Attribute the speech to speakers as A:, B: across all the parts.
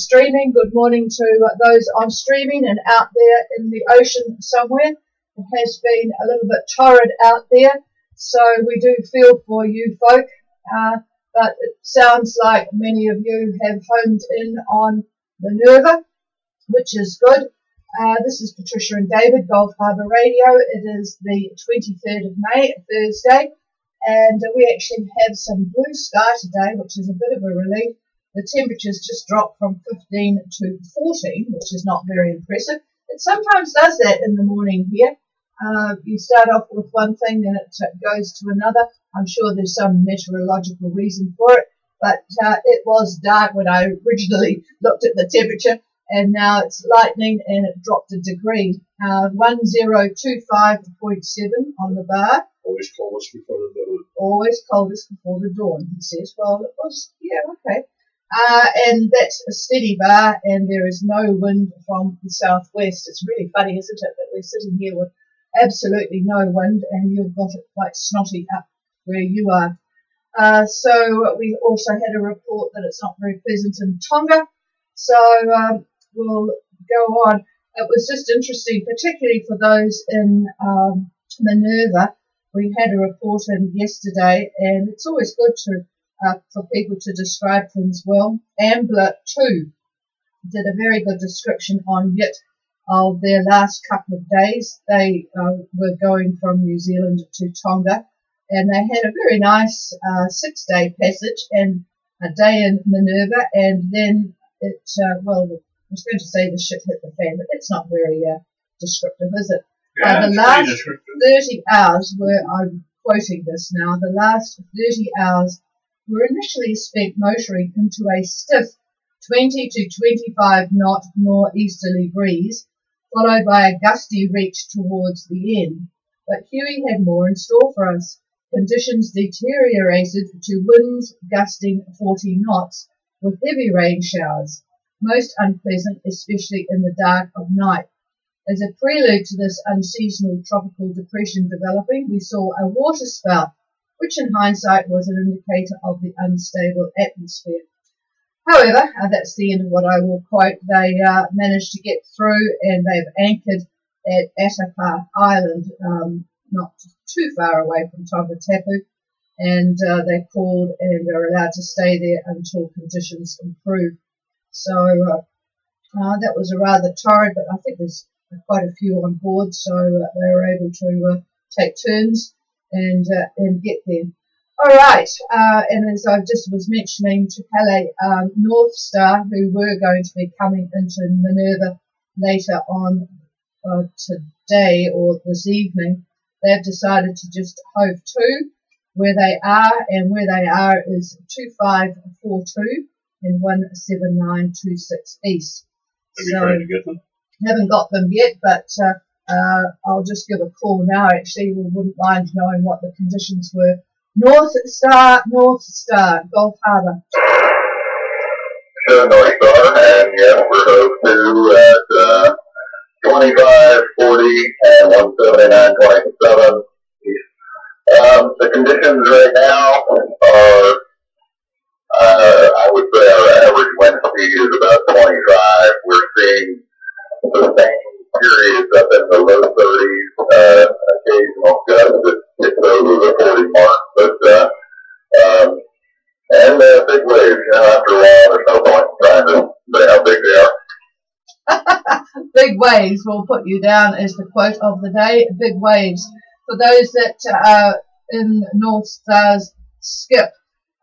A: streaming, good morning to those on streaming and out there in the ocean somewhere. It has been a little bit torrid out there, so we do feel for you folk, but it sounds like many of you have homed in on Minerva, which is good. This is Patricia and David, Gulf Harbour Radio. It is the 23rd of May, Thursday, and we actually have some blue sky today, which is a bit of a relief. The temperatures just dropped from 15 to 14, which is not very impressive. It sometimes does that in the morning here. You start off with one thing, then it goes to another. I'm sure there's some meteorological reason for it, but it was dark when I originally looked at the temperature, and now it's lightning and it dropped a degree. 1025.7 on the bar.
B: Always coldest before the dawn.
A: Always coldest before the dawn, he says. Well, it was, yeah, okay. And that's a steady bar, and there is no wind from the southwest. It's really funny, isn't it, that we're sitting here with absolutely no wind, and you've got it quite snotty up where you are. So we also had a report that it's not very pleasant in Tonga. So we'll go on. It was just interesting, particularly for those in Minerva. We had a report in yesterday, and it's always good to for people to describe things well. Ambler 2 did a very good description on it of their last couple of days. They were going from New Zealand to Tonga, and they had a very nice 6-day passage and a day in Minerva, and then it, well, I was going to say the shit hit the fan, but that's not very descriptive, is it?
B: Yeah,
A: the last 30 hours were, I'm quoting this now, the last 30 hours were initially spent motoring into a stiff 20 to 25 knot northeasterly breeze, followed by a gusty reach towards the end. But Huey had more in store for us. Conditions deteriorated to winds gusting 40 knots with heavy rain showers, most unpleasant, especially in the dark of night. As a prelude to this unseasonal tropical depression developing, we saw a water spout, which in hindsight was an indicator of the unstable atmosphere. However, that's the end of what I will quote. They managed to get through, and they've anchored at Atapa Island, not too far away from Tongatapu, and they called and are allowed to stay there until conditions improve. So that was a rather torrid, but I think there's quite a few on board, so they were able to take turns and get there. All right, and as I just was mentioning to Calais, North Star, who were going to be coming into Minerva later on today or this evening, they've decided to just hove to where they are, and where they are is 2542 and 17926 east.
B: Have you tried to get them?
A: Haven't got them yet, but I'll just give a call now. Actually, we wouldn't mind knowing what the conditions were. North Star, Gulf Harbour.
C: North Star, and yes, we're hove to at 2540 and 179.27. The conditions right now are, I would say our average wind speed is about 25. We're seeing sustained periods up in the low 30s, occasional gusts that gets over the 40 mark, but and big waves. After a while, there's no point in trying to say how big they are.
A: Big waves will put you down as the quote of the day. Big waves. For those that are in North Star's skip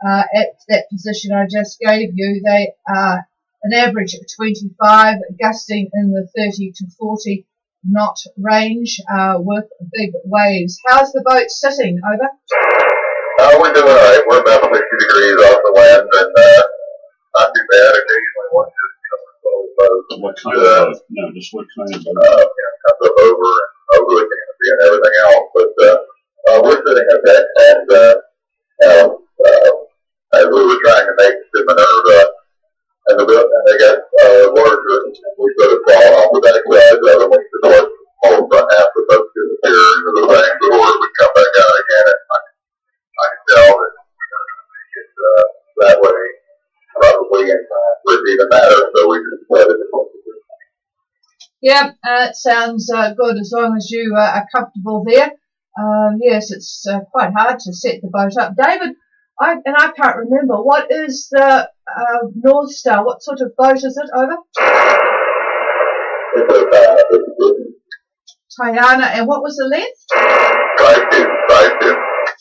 A: at that position I just gave you, they are an average of 25, gusting in the 30 to 40 knot range with big waves. How's the boat sitting? Over.
C: We're doing all right. We're about 60 degrees off the land, and not too bad. Occasionally one just comes over.
B: What kind of boat? No, just what kind of boat?
C: Comes up over the canopy and everything else. But we're sitting okay. And as we were trying to make the Minerva, and they got larger, we could have fallen off the backside of them. We could let all the front half of the boat disappear into the thing before it would come back out again. And I can tell that we're going to make it that way probably in time for it to even matter. So we
A: Yeah, it sounds good as long as you are comfortable there. Yes, it's quite hard to set the boat up. David, I can't remember, what is the North Star? What sort of boat is it? Over? Tayana, and what was the length?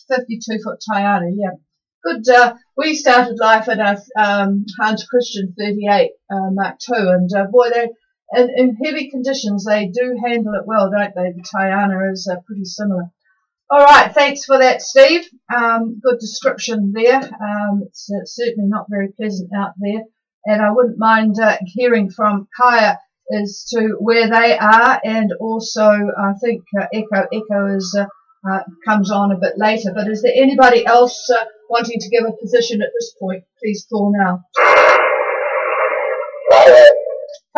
A: 52-foot Tayana, yeah. Good. We started life in a Hans Christian 38 Mark II, and boy, they in heavy conditions they do handle it well, don't they? The Tayana is pretty similar. All right, thanks for that, Steve. Good description there. It's certainly not very pleasant out there, and I wouldn't mind hearing from Kaya as to where they are, and also I think Echo is comes on a bit later. But is there anybody else wanting to give a position at this point? Please call now.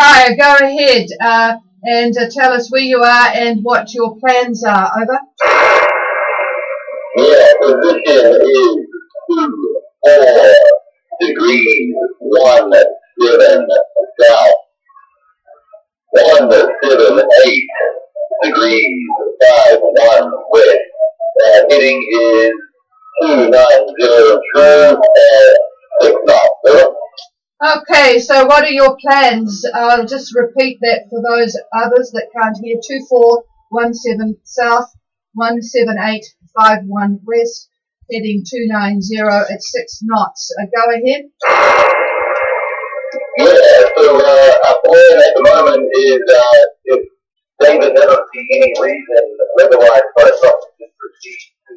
A: Kaya, go ahead and tell us where you are and what your plans are. Over.
C: Yeah, position is 24 degrees 17 south, 178 degrees 51 west. Heading is 290 true and 6 knots.
A: Okay, so what are your plans? I'll just repeat that for those others that can't hear. 2417 south, 17851 west, heading 290 at 6 knots. Go ahead.
C: Yeah, so our plan at the moment is if David doesn't see any reason weather-wise for us to just proceed to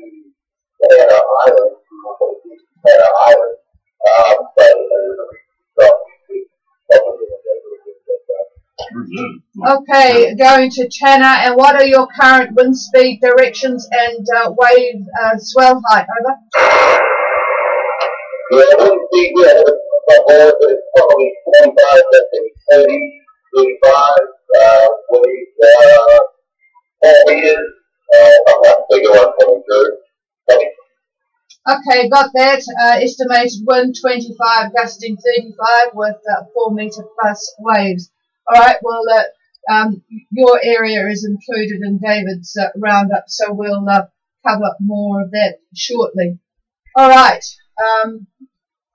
C: Banana Island, Banana Island,
A: Okay, going to Tanna, and what are your current wind speed directions and wave swell height? Over.
C: Yeah, wind speed, it's probably 25 to 30, 35, wave, 4 meters, a bigger one coming through.
A: Okay, got that. Estimated wind 25, gusting 35 with 4 metre plus waves. All right, well, your area is included in David's roundup, so we'll cover more of that shortly. All right. I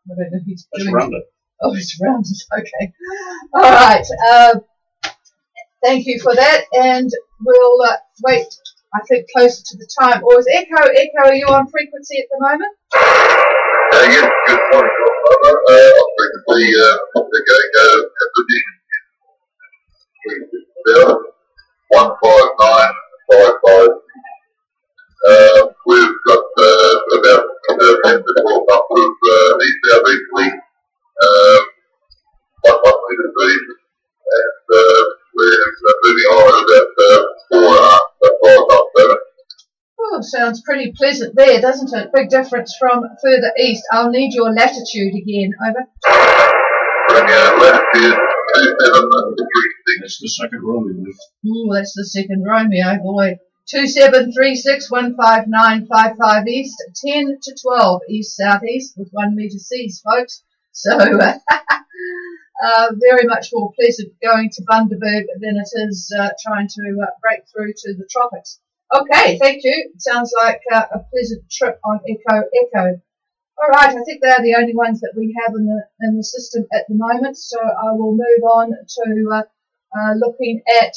A: don't know who's doing
B: roundup.
A: Oh, it's rounded. Okay. All right. Thank you for that, and we'll wait. I think closer to the time. Or is Echo, are you on frequency at the moment?
C: Yes, good morning. On frequency, the 15955. We've got about 10 to 12 knots of east-southeasterly, 1 meter speed, and we're moving on at about 4 knots.
A: Oh, sounds pretty pleasant there, doesn't it? Big difference from further east. I'll need your latitude again. Over.
C: Latitude 2736.
B: That's the second Romeo.
A: Ooh, that's the second Romeo, boy. 2736159555 east, 10 to 12 east-southeast with 1 metre seas, folks. So very much more pleasant going to Bundaberg than it is trying to break through to the tropics. Okay, thank you. It sounds like a pleasant trip on Echo. All right, I think they're the only ones that we have in the system at the moment. So I will move on to looking at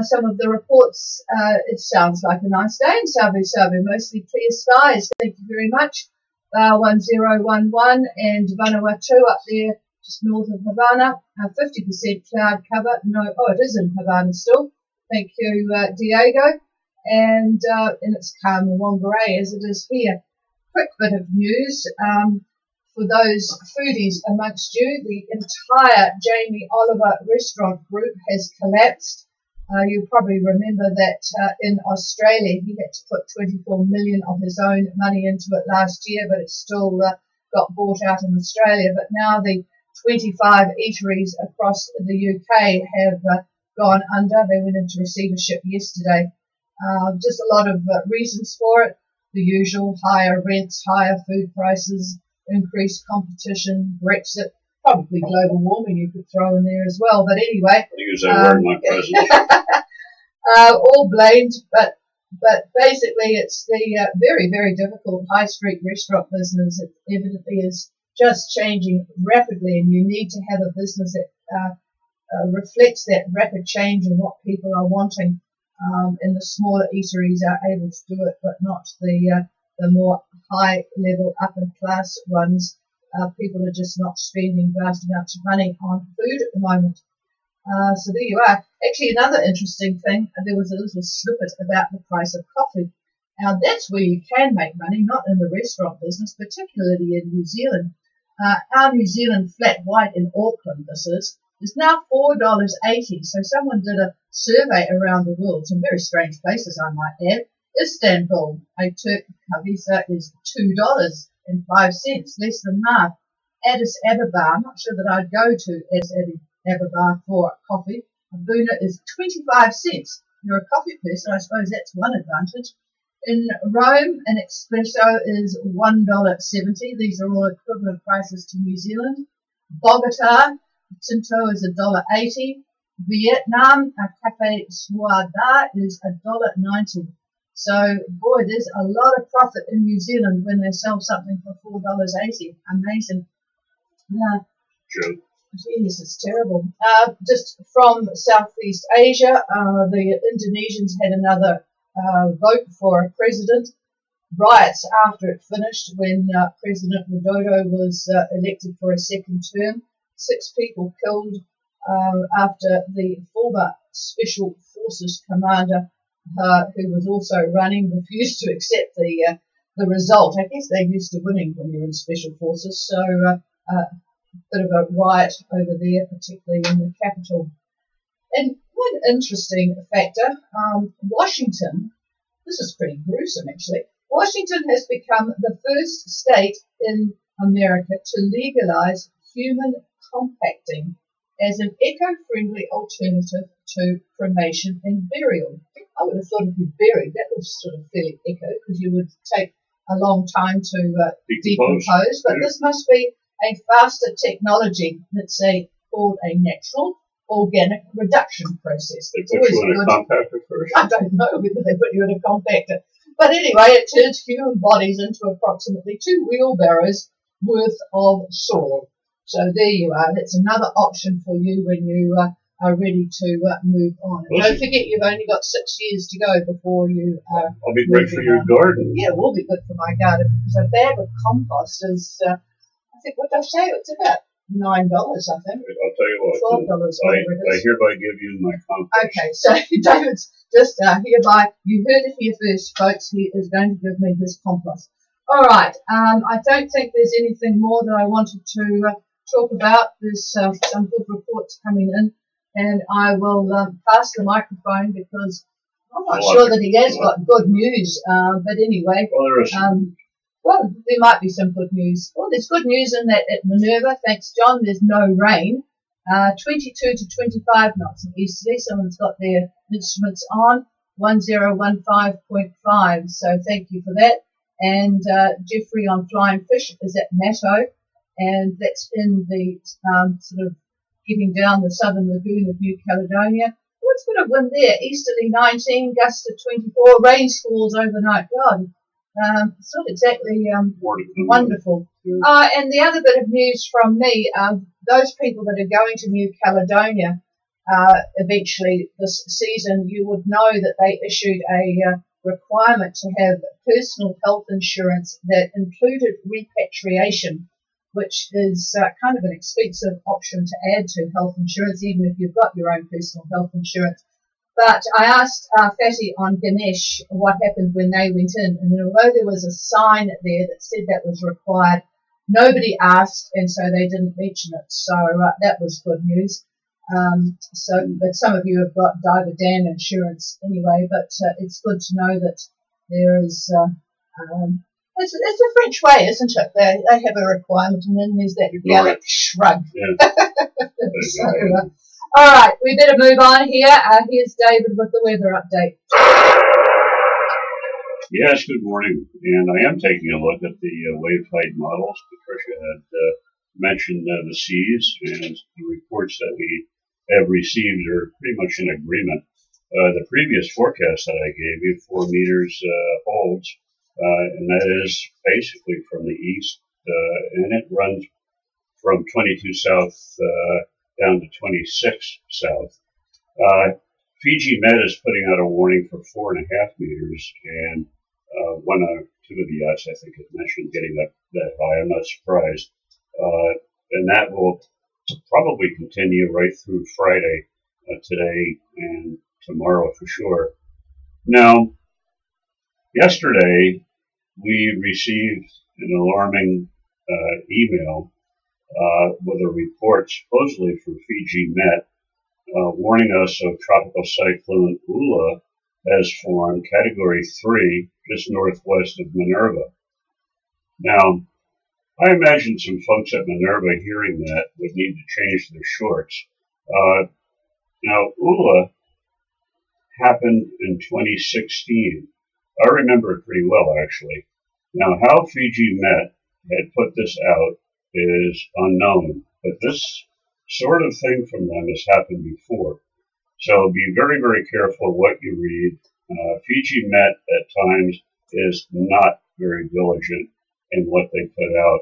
A: some of the reports. It sounds like a nice day in Savu, mostly clear skies. Thank you very much. 1011 and Vanuatu up there, just north of Havana. 50% cloud cover. It is in Havana still. Thank you, Diego. And it's calm and Whangarei as it is here. Quick bit of news for those foodies amongst you. The entire Jamie Oliver restaurant group has collapsed. You probably remember that in Australia he had to put 24 million of his own money into it last year, but it still got bought out in Australia. But now the 25 eateries across the UK have gone under. They went into receivership yesterday. Just a lot of reasons for it. The usual: higher rents, higher food prices, increased competition, Brexit, probably global warming you could throw in there as well. But anyway,
B: I use that word in my presence.
A: all blamed, but basically it's the very, very difficult high street restaurant business. It evidently is just changing rapidly, and you need to have a business that reflects that rapid change in what people are wanting. And the smaller eateries are able to do it, but not the more high level upper class ones. People are just not spending vast amounts of money on food at the moment. So there you are. Actually, another interesting thing, there was a little snippet about the price of coffee. Now, that's where you can make money, not in the restaurant business, particularly in New Zealand. Our New Zealand flat white in Auckland, this is now $4.80. So someone did a survey around the world, some very strange places, I might add. Istanbul, a Turkish kavisa is $2.05, less than half. Addis Ababa, I'm not sure that I'd go to Addis Ababa for coffee. A Buna is 25 cents. You're a coffee person, I suppose that's one advantage. In Rome, an espresso is $1.70. These are all equivalent prices to New Zealand. Bogota, Tinto is $1.80. Vietnam, a Cafe Suada is $1.90. So, boy, there's a lot of profit in New Zealand when they sell something for $4.80. Amazing.
B: True.
A: Jeez, it's terrible. Just from Southeast Asia, the Indonesians had another vote for a president. Riots after it finished when President Widodo was elected for a second term. 6 people killed after the former Special Forces commander, who was also running, refused to accept the result. I guess they're used to winning when you're in Special Forces, so bit of a riot over there, particularly in the capital. And one interesting factor, Washington, this is pretty gruesome actually, Washington has become the first state in America to legalize human compacting as an eco-friendly alternative to cremation and burial. I would have thought if you buried, that was sort of fairly eco, because you would take a long time to decompose, but this must be a faster technology, let's say, called a natural organic reduction process.
B: They put you in a compactor first?
A: I don't know whether they put you in a compactor. But anyway, it turns human bodies into approximately 2 wheelbarrows worth of soil. So there you are. That's another option for you when you are ready to move on. And don't forget, you've only got 6 years to go before you
B: I'll be great for your garden.
A: Yeah, it will be good for my garden, because a bag of compost is, I think, what did I say? It's about $9, I think.
B: I'll tell you what.
A: $12,
B: I hereby give you my compost.
A: Okay, so David's just hereby, you heard it here first, folks. He is going to give me his compost. All right. I don't think there's anything more that I wanted to talk about. There's some good reports coming in, and I will pass the microphone because I'm not sure that he has got good news. But anyway, well, there might be some good news. Well, there's good news in that at Minerva, thanks John, there's no rain. 22 to 25 knots in easterly. Someone's got their instruments on. 1015.5. So thank you for that. And Jeffrey on Flying Fish is at Matto, and that's in the sort of getting down the southern lagoon of New Caledonia. What's got a wind there? Easterly 19, gusts of 24, rain squalls overnight. God, it's not exactly wonderful. And the other bit of news from me, those people that are going to New Caledonia eventually this season, you would know that they issued a requirement to have personal health insurance that included repatriation, which is kind of an expensive option to add to health insurance, even if you've got your own personal health insurance. But I asked Fatty on Ganesh what happened when they went in, and although there was a sign there that said that was required, nobody asked, and so they didn't mention it. So that was good news. But some of you have got Diver Dan insurance anyway, but it's good to know that there is, it's a French way, isn't it? They have a requirement, and then there's that Gallic shrug. Yeah. So, all right, we better move on here. Here's David with the weather update.
B: Yes, good morning. And I am taking a look at the wave height models. Patricia had mentioned the seas, and the reports that we have received are pretty much in agreement. The previous forecast that I gave you, 4 meters holds, and that is basically from the east, and it runs from 22 south down to 26 south. Fiji Met is putting out a warning for 4.5 meters, and one or two of the yachts, I think, have mentioned getting up that high. I'm not surprised. And that will probably continue right through Friday, today and tomorrow for sure. Now, yesterday we received an alarming email with a report supposedly from Fiji Met warning us of tropical cyclone Ula has formed, category 3, just northwest of Minerva. Now, I imagine some folks at Minerva hearing that would need to change their shorts. Now, Ula happened in 2016. I remember it pretty well, actually. Now, how Fiji Met had put this out is unknown, but this sort of thing from them has happened before. So be very, very careful what you read. Fiji Met at times is not very diligent in what they put out.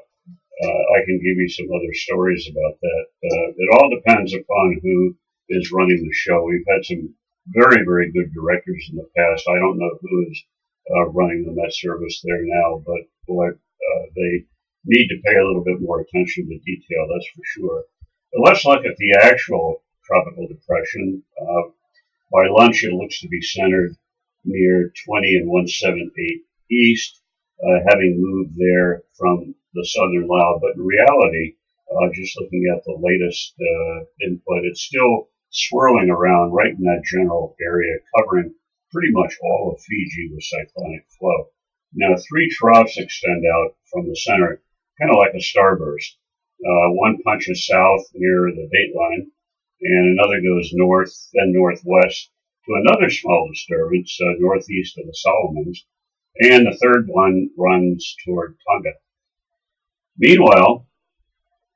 B: I can give you some other stories about that. It all depends upon who is running the show. We've had some very, very good directors in the past. I don't know who is running the Met service there now, but boy, they need to pay a little bit more attention to detail, that's for sure. But let's look at the actual tropical depression. By lunch, it looks to be centered near 20 and 178 east, having moved there from the southern Lao. But in reality, just looking at the latest input, it's still swirling around right in that general area, covering pretty much all of Fiji with cyclonic flow. Now, 3 troughs extend out from the center, kind of like a starburst. One punches south near the dateline, and another goes north, then northwest to another small disturbance northeast of the Solomons, and the third one runs toward Tonga. Meanwhile,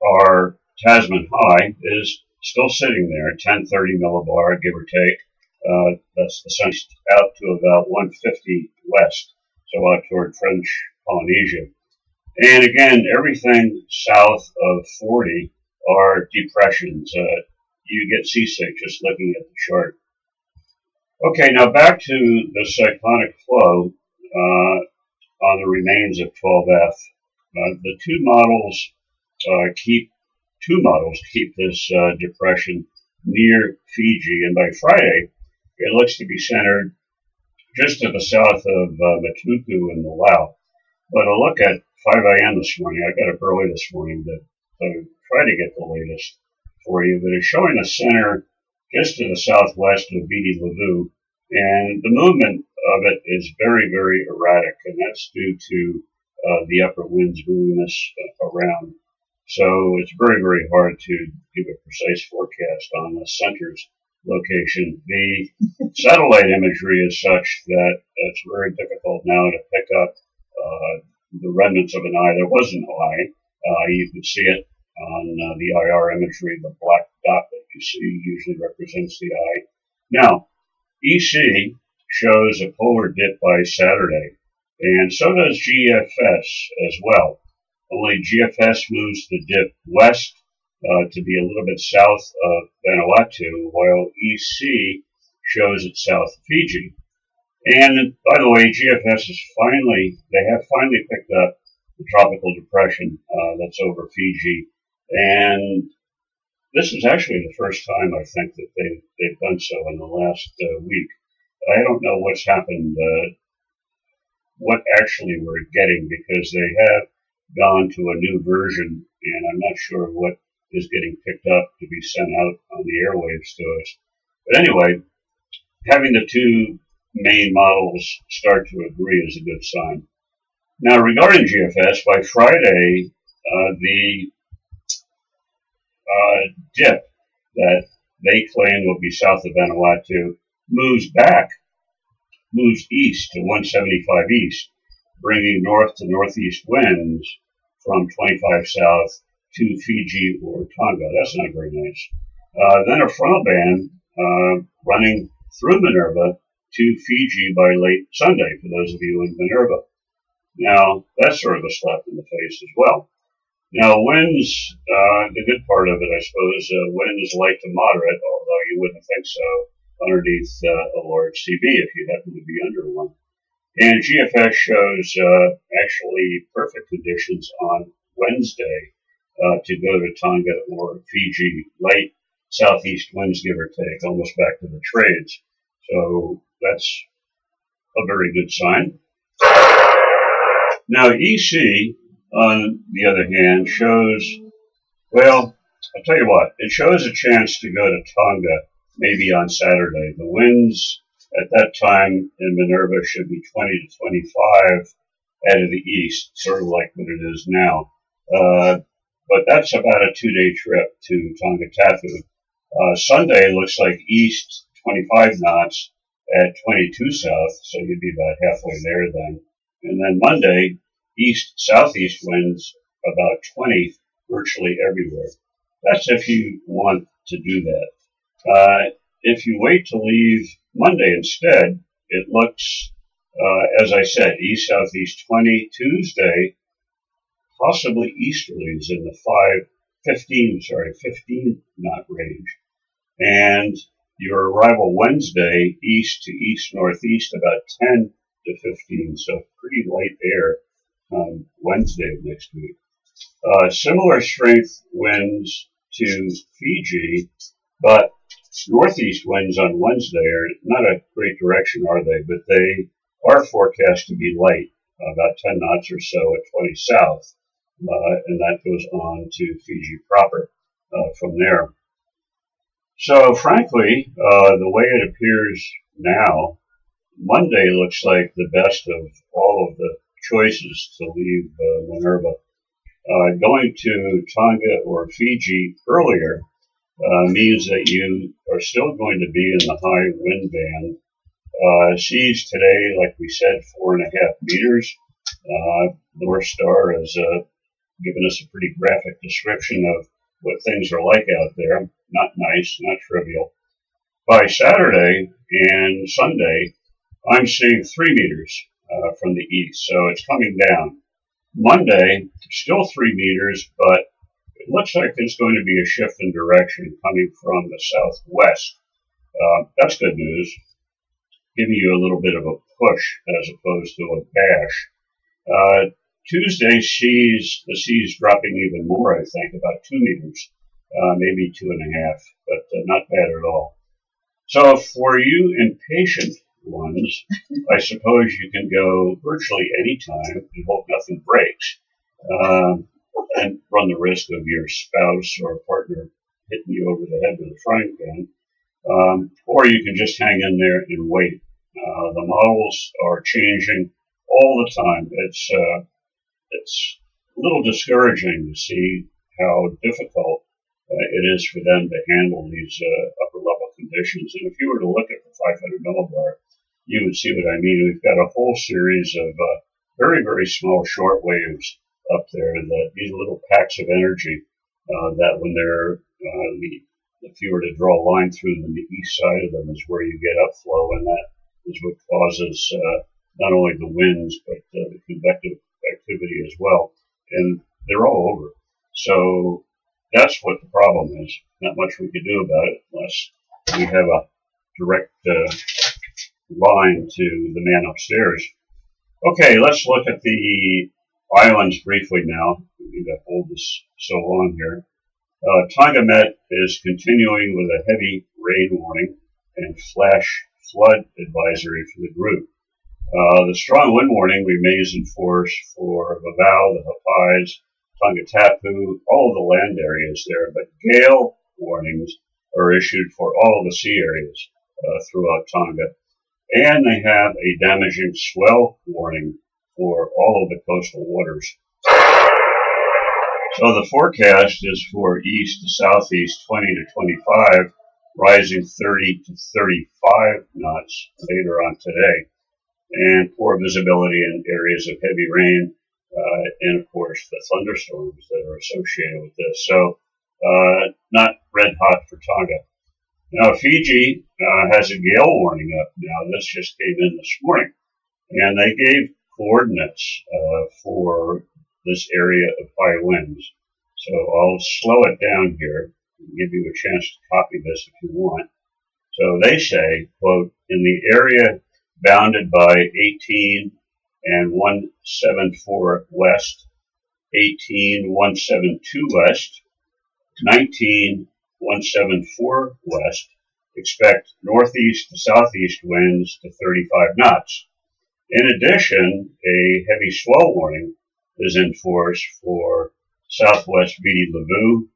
B: our Tasman High is still sitting there, 1030 millibar, give or take. That's the sun out to about 150 west, so out toward French Polynesia. And again, everything south of 40 are depressions. You get seasick just looking at the chart. Okay, now back to the cyclonic flow on the remains of 12F. The two models keep this depression near Fiji, and by Friday, it looks to be centered just to the south of Matuku in the Lao. But a look at 5 a.m. this morning, I got up early this morning to try to get the latest for you, but it's showing a center just to the southwest of Viti Levu, and the movement of it is very, very erratic, and that's due to the upper winds moving us around. So it's very, very hard to give a precise forecast on the center's location. The satellite imagery is such that it's very difficult now to pick up the remnants of an eye. There was an eye. You could see it on the IR imagery. The black dot that you see usually represents the eye. Now, EC shows a polar dip by Saturday, and so does GFS as well. Only GFS moves the dip west to be a little bit south of Vanuatu, while EC shows it south of Fiji. And by the way, GFS is they have finally picked up the tropical depression that's over Fiji. And this is actually the first time I think that they've done so in the last week. I don't know what's happened, what actually we're getting, because they have gone to a new version, and I'm not sure what is getting picked up to be sent out on the airwaves to us. But anyway, having the two main models start to agree is a good sign. Now, regarding GFS, by Friday, the dip that they claim will be south of Vanuatu moves east to 175 east, bringing north to northeast winds from 25 south to Fiji or Tonga. That's not very nice. Then a frontal band running through Minerva to Fiji by late Sunday, for those of you in Minerva. Now, that's sort of a slap in the face as well. Now, winds, the good part of it, I suppose, wind is light to moderate, although you wouldn't think so underneath a large CB if you happen to be under one. And GFS shows actually perfect conditions on Wednesday to go to Tonga or Fiji. Light southeast winds, give or take, almost back to the trades. So that's a very good sign. Now, EC, on the other hand, shows, well, I'll tell you what, it shows a chance to go to Tonga maybe on Saturday. The winds at that time in Minerva should be 20 to 25 out of the east, sort of like what it is now. But that's about a 2-day trip to Tonga-Tapu. Sunday looks like east 25 knots at 22 south, so you'd be about halfway there then. And then Monday, east-southeast winds about 20 virtually everywhere. That's if you want to do that. If you wait to leave Monday instead, it looks, as I said, east-southeast 20. Tuesday, possibly easterlies in the 15 knot range. And your arrival Wednesday, east to east-northeast, about 10 to 15, so pretty light air on Wednesday of next week. Similar strength winds to Fiji, but northeast winds on Wednesday are not a great direction, are they? But they are forecast to be light, about 10 knots or so at 20 south, and that goes on to Fiji proper from there. So frankly, the way it appears now, Monday looks like the best of all of the choices to leave Minerva. Going to Tonga or Fiji earlier means that you are still going to be in the high wind band. Seas today, like we said, 4.5 meters. North Star has given us a pretty graphic description of what things are like out there. Not nice, not trivial. By Saturday and Sunday, I'm seeing 3 meters from the east, so it's coming down. Monday, still 3 meters, but it looks like there's going to be a shift in direction coming from the southwest. That's good news, giving you a little bit of a push as opposed to a bash. Tuesday sees the seas dropping even more, I think, about 2 meters, maybe 2.5, but not bad at all. So for you impatient ones, I suppose you can go virtually any time and hope nothing breaks, and run the risk of your spouse or partner hitting you over the head with a frying pan. Or you can just hang in there and wait. The models are changing all the time. It's a little discouraging to see how difficult it is for them to handle these upper level conditions. And if you were to look at the 500 millibar, you would see what I mean. We've got a whole series of very, very small short waves up there, that these little packs of energy that when they're, if you were to draw a line through them, the east side of them is where you get upflow, and that is what causes not only the winds, but the convective activity as well. And they're all over. So that's what the problem is. Not much we can do about it unless we have a direct line to the man upstairs. Okay, let's look at the islands briefly now. We need to hold this so long here. Tonga Met is continuing with a heavy rain warning and flash flood advisory for the group. The strong wind warning remains in force for Vavau, the Hapais, Tonga-Tapu, all of the land areas there, but gale warnings are issued for all of the sea areas throughout Tonga. And they have a damaging swell warning for all of the coastal waters. So the forecast is for east to southeast 20 to 25, rising 30 to 35 knots later on today. And poor visibility in areas of heavy rain and of course the thunderstorms that are associated with this. So not red hot for Tonga. Now Fiji has a gale warning up now. This just came in this morning, and they gave coordinates for this area of high winds. So I'll slow it down here and give you a chance to copy this if you want. So they say, quote, in the area bounded by 18 and 174 west, 18 172 west, 19 174 west, expect northeast to southeast winds to 35 knots. In addition, a heavy swell warning is in force for southwest Viti Levu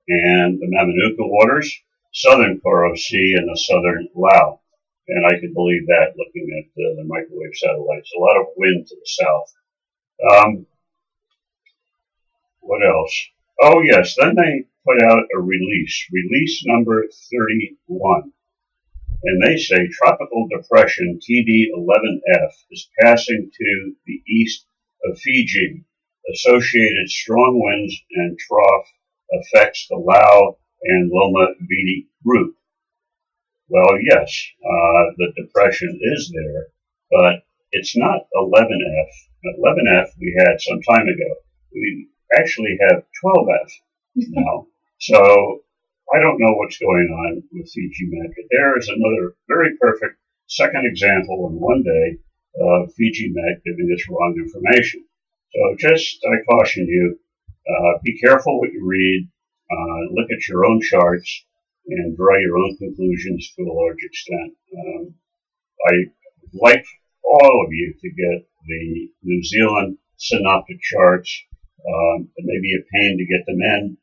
B: and the Mamanuca waters, southern Koro Sea, and the southern Lao. And I can believe that looking at the microwave satellites. A lot of wind to the south. What else? Oh, yes, then they put out a release number 31. And they say Tropical Depression TD11F is passing to the east of Fiji. Associated strong winds and trough affects the Lao and Loma Viti group. Well, yes, the depression is there, but it's not 11F. 11F we had some time ago. We actually have 12F now. So I don't know what's going on with Fiji Met, but there is another very perfect second example in one day of Fiji Met giving us wrong information. So just, I caution you, be careful what you read, look at your own charts, and draw your own conclusions to a large extent. I'd like all of you to get the New Zealand synoptic charts. It may be a pain to get them in,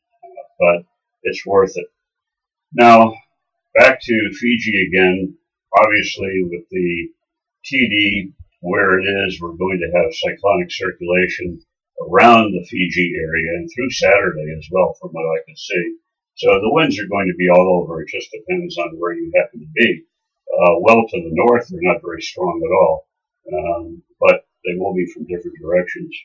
B: but it's worth it. Now, back to Fiji again. Obviously, with the TD where it is, we're going to have cyclonic circulation around the Fiji area and through Saturday as well, from what I can see. So the winds are going to be all over. It just depends on where you happen to be. Well to the north, they're not very strong at all, but they will be from different directions.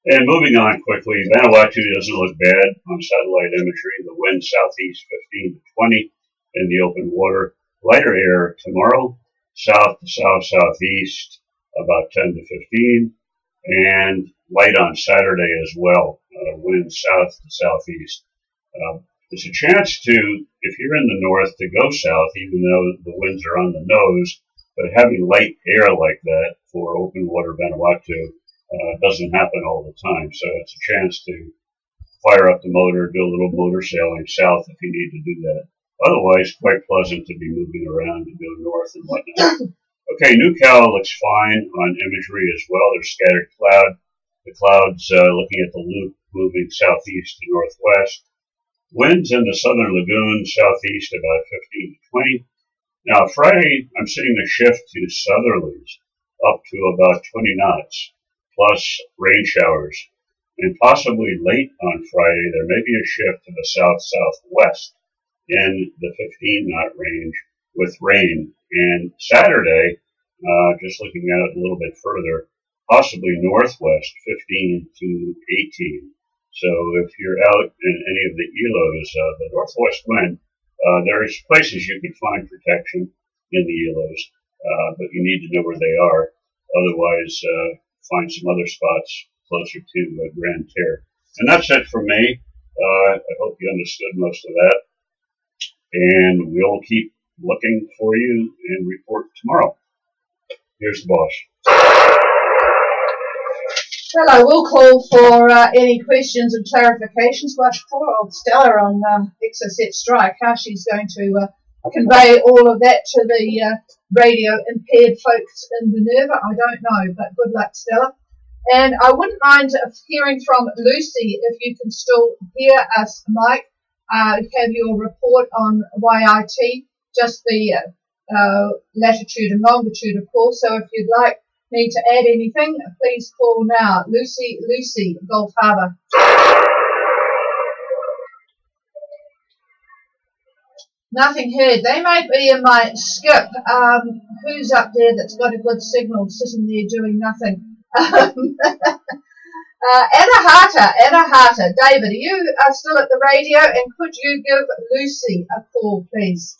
B: And moving on quickly, Vanuatu doesn't look bad on satellite imagery. The wind southeast 15 to 20 in the open water. Lighter air tomorrow, south to south-southeast, about 10 to 15, and light on Saturday as well. Wind south to southeast. There's a chance to, if you're in the north, to go south, even though the winds are on the nose, but having light air like that for open water Vanuatu doesn't happen all the time. So it's a chance to fire up the motor, do a little motor sailing south if you need to do that. Otherwise, quite pleasant to be moving around to go north and whatnot. Okay, Newcastle looks fine on imagery as well. There's scattered cloud. The clouds looking at the loop moving southeast to northwest. Winds in the southern lagoon, southeast about 15 to 20. Now, Friday, I'm seeing a shift to southerlies up to about 20 knots, plus rain showers. And possibly late on Friday, there may be a shift to the south-southwest in the 15-knot range with rain. And Saturday, just looking at it a little bit further, possibly northwest, 15 to 18. So if you're out in any of the ELOs, the northwest wind, there's places you can find protection in the ELOs, but you need to know where they are. Otherwise, find some other spots closer to Grand Terre. And that's it for me. I hope you understood most of that. And we'll keep looking for you and report tomorrow. Here's the boss.
A: Well, I will call for any questions and clarifications, but for old Stella on Exocet Strike, how she's going to convey all of that to the radio impaired folks in Minerva, I don't know, but good luck, Stella. And I wouldn't mind hearing from Lucy if you can still hear us, Mike. Have your report on YIT, just the latitude and longitude, of course. So if you'd like me to add anything, please call now. Lucy, Gulf Harbour. Nothing heard. They might be in my skip. Who's up there that's got a good signal sitting there doing nothing? Anahata, David, are you still at the radio, and could you give Lucy a call, please?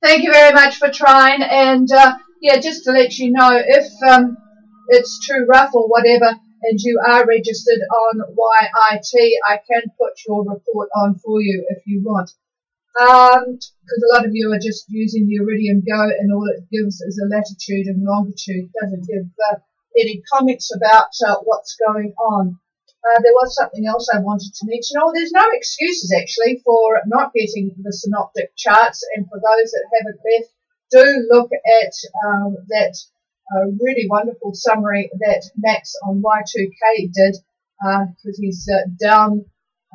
A: Thank you very much for trying, and yeah, just to let you know, if it's too rough or whatever, and you are registered on YIT, I can put your report on for you if you want. Because a lot of you are just using the Iridium Go, and all it gives is a latitude and longitude. It doesn't give any comments about what's going on. There was something else I wanted to mention. Oh, there's no excuses actually for not getting the synoptic charts, and for those that haven't left, do look at that really wonderful summary that Max on Y2K did, because he's down.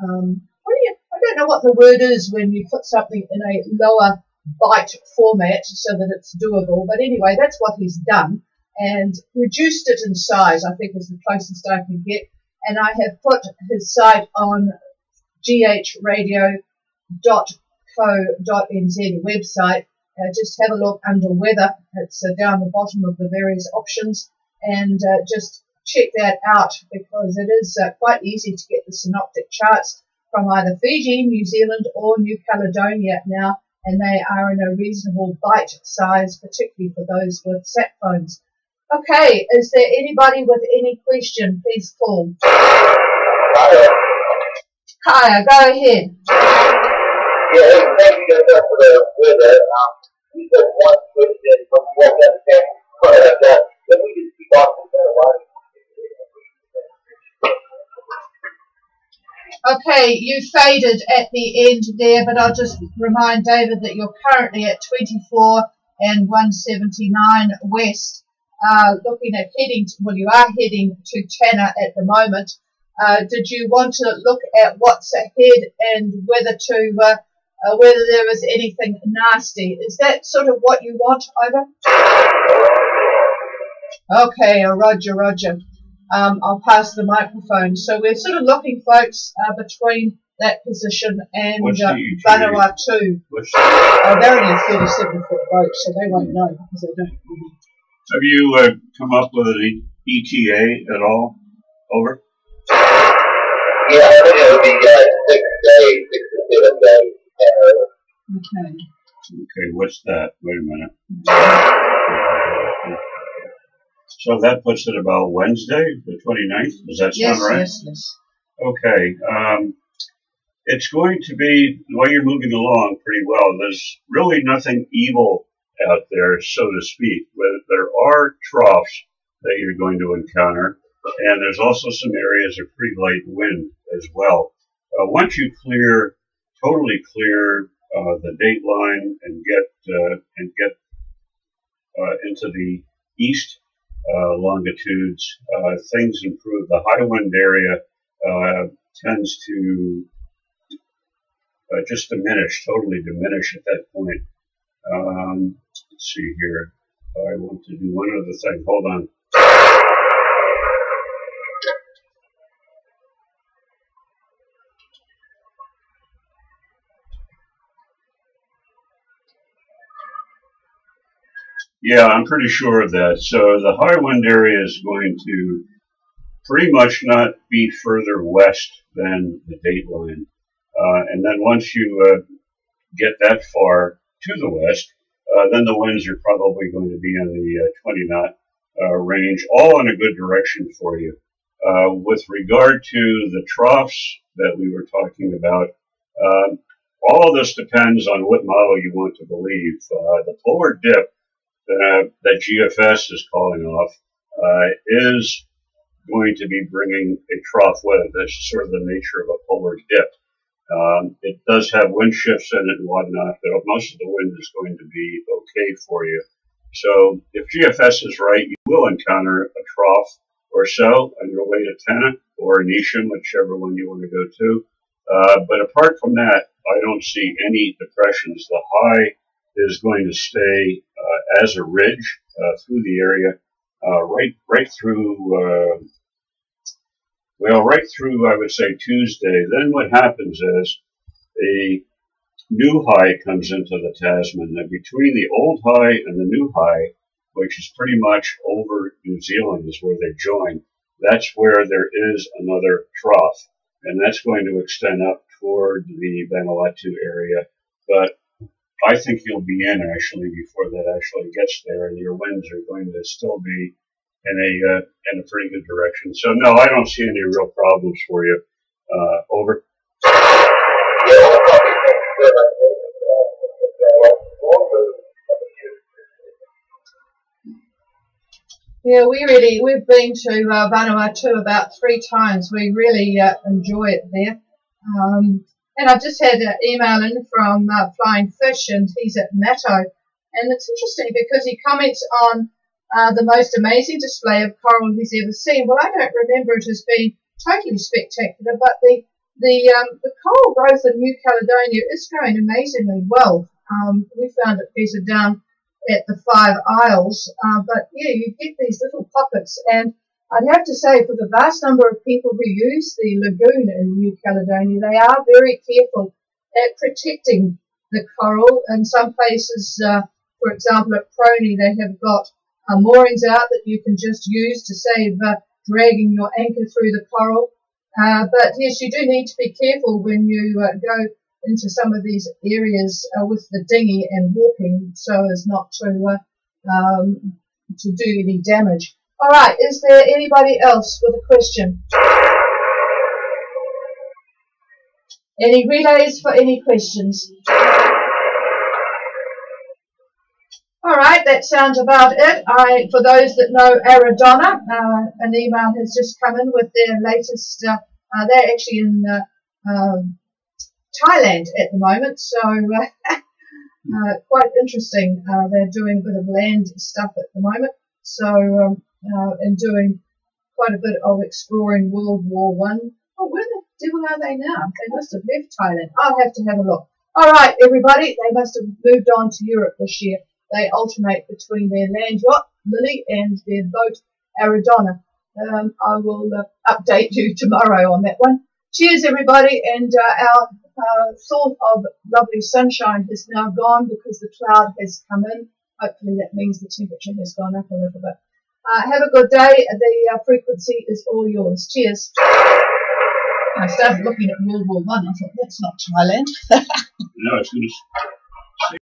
A: I don't know what the word is when you put something in a lower byte format so that it's doable, but anyway, that's what he's done, and reduced it in size, I think is the closest I can get. And I have put his site on ghradio.co.nz website. Just have a look under weather. It's down the bottom of the various options, and just check that out, because it is quite easy to get the synoptic charts from either Fiji, New Zealand or New Caledonia now, and they are in a reasonable byte size, particularly for those with sat phones. Okay, is there anybody with any question? Please call. Kaya, go ahead.
C: Yeah, thank you for the weather. We just one question from what that if we could keep off the
A: Okay, you faded at the end there, but I'll just remind David that you're currently at 24 and 179 west. Looking at heading, well, you are heading to Tanna at the moment. Did you want to look at what's ahead and whether there is anything nasty? Is that sort of what you want, Ivan? Okay, Roger. I'll pass the microphone. So we're sort of looking, folks, between that position and Vanuatu. They're only a 37-foot boat, so they won't know because they don't.
B: Have you come up with an ETA at all? Over?
C: Yeah, I think it would be 6 to 7 days.
A: Okay.
B: Okay, what's that? Wait a minute. So that puts it about Wednesday, the 29th? Does that sound right?
A: Yes.
B: Okay. It's going to be, the way you're moving along pretty well, there's really nothing evil out there, so to speak. There are troughs that you're going to encounter, and there's also some areas of pretty light wind as well. Once you totally clear the date line and get into the east longitudes, things improve. The high wind area tends to just totally diminish at that point. Let's see here. I want to do one other thing. Hold on. Yeah, I'm pretty sure of that. So the high wind area is going to pretty much not be further west than the date line. And then once you get that far to the west, then the winds are probably going to be in the 20 knot range, all in a good direction for you. With regard to the troughs that we were talking about, all of this depends on what model you want to believe. The polar dip that GFS is calling off is going to be bringing a trough weather. That's sort of the nature of a polar dip. It does have wind shifts in it and whatnot, but most of the wind is going to be okay for you. So if GFS is right, you will encounter a trough or so on your way to Tanna or Nishan, whichever one you want to go to. But apart from that, I don't see any depressions. The high is going to stay as a ridge through the area, right through, right through, I would say, Tuesday. Then what happens is a new high comes into the Tasman, and between the old high and the new high, which is pretty much over New Zealand, is where they join. That's where there is another trough, and that's going to extend up toward the Vanuatu area. But I think you'll be in actually before that actually gets there, and your winds are going to still be in a pretty good direction. So no, I don't see any real problems for you. Over.
A: Yeah, we've been to Vanuatu about 3 times. We really enjoy it there. And I've just had an email in from Flying Fish, and he's at Matto. And it's interesting because he comments on the most amazing display of coral he's ever seen. Well, I don't remember it as being totally spectacular, but the coral growth in New Caledonia is going amazingly well. We found it better down at the Five Isles, but yeah, you get these little pockets, and I'd have to say for the vast number of people who use the lagoon in New Caledonia, they are very careful at protecting the coral. In some places, for example at Prony, they have got moorings out that you can just use to save dragging your anchor through the coral. But yes, you do need to be careful when you go into some of these areas with the dinghy and walking, so as not to do any damage. All right, is there anybody else with a question? Any relays for any questions? All right, that sounds about it. For those that know Aradona, an email has just come in with their latest. They're actually in Thailand at the moment, so quite interesting. They're doing a bit of land stuff at the moment, so and doing quite a bit of exploring World War I. Oh, where the devil are they now? They must have left Thailand. I'll have to have a look. All right, everybody, they must have moved on to Europe this year. They alternate between their land yacht, Lily, and their boat, Aradona. I will update you tomorrow on that one. Cheers, everybody, and our thought of lovely sunshine is now gone because the cloud has come in. Hopefully that means the temperature has gone up a little bit. Have a good day. The frequency is all yours. Cheers. I started looking at World War I. I thought, that's not Thailand.
B: No, it's going to